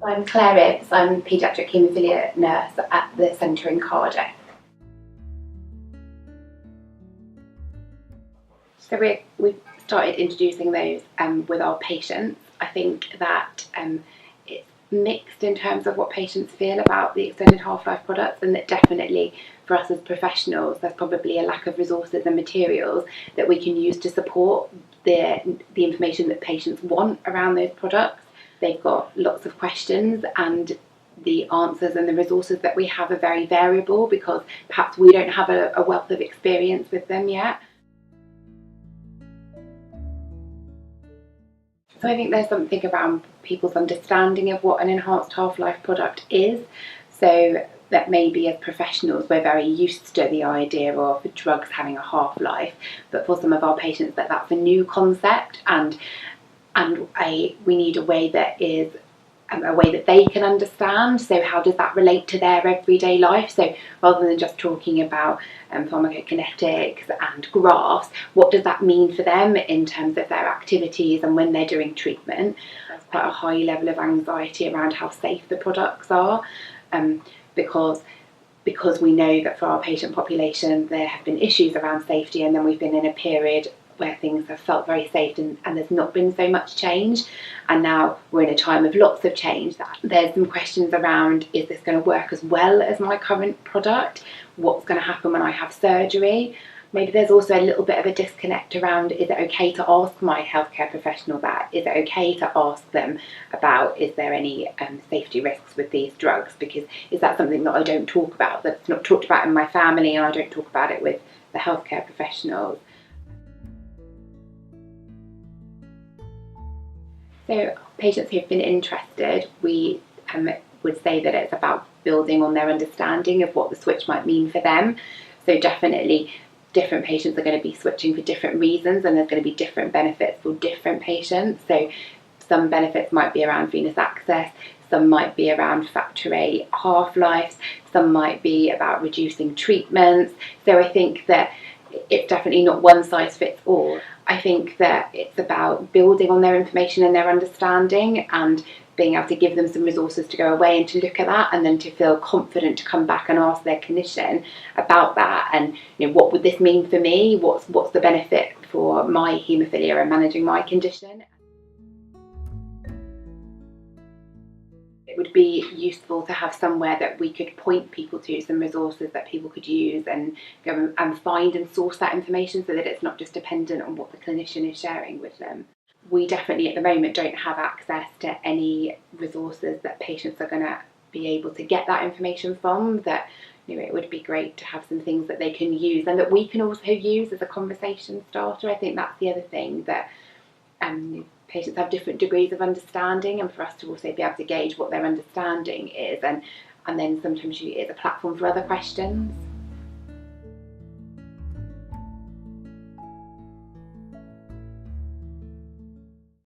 I'm Clare Ibbs. I'm a paediatric haemophilia nurse at the centre in Cardiff. So we've started introducing those with our patients. I think that it's mixed in terms of what patients feel about the extended half-life products, and that definitely for us as professionals there's probably a lack of resources and materials that we can use to support the information that patients want around those products. They've got lots of questions, and the answers and the resources that we have are very variable because perhaps we don't have a wealth of experience with them yet. So I think there's something around people's understanding of what an enhanced half-life product is. So that maybe as professionals we're very used to the idea of drugs having a half-life, but for some of our patients that's a new concept, and we need a way that is a way that they can understand. So how does that relate to their everyday life? So rather than just talking about pharmacokinetics and graphs, what does that mean for them in terms of their activities and when they're doing treatment? There's quite a high level of anxiety around how safe the products are, because we know that for our patient population there have been issues around safety, and then we've been in a period where things have felt very safe and there's not been so much change, and now we're in a time of lots of change. There's some questions around, is this going to work as well as my current product? What's going to happen when I have surgery? Maybe there's also a little bit of a disconnect around, is it okay to ask my healthcare professional that? Is it okay to ask them about, is there any safety risks with these drugs? Because is that something that I don't talk about, that's not talked about in my family, and I don't talk about it with the healthcare professionals? So patients who've been interested, we would say that it's about building on their understanding of what the switch might mean for them. So definitely different patients are going to be switching for different reasons, and there's going to be different benefits for different patients. So some benefits might be around venous access, some might be around factor VIII half-lives, some might be about reducing treatments. So I think that it's definitely not one size fits all. I think that it's about building on their information and their understanding, and being able to give them some resources to go away and to look at that, and then to feel confident to come back and ask their clinician about that, and what would this mean for me? What's the benefit for my haemophilia and managing my condition? It would be useful to have somewhere that we could point people to, some resources that people could use and go and find and source that information, so that it's not just dependent on what the clinician is sharing with them. We definitely at the moment don't have access to any resources that patients are going to be able to get that information from. That it would be great to have some things that they can use and that we can also use as a conversation starter. I think that's the other thing, that patients have different degrees of understanding, and for us to also be able to gauge what their understanding is, and then sometimes it's a platform for other questions.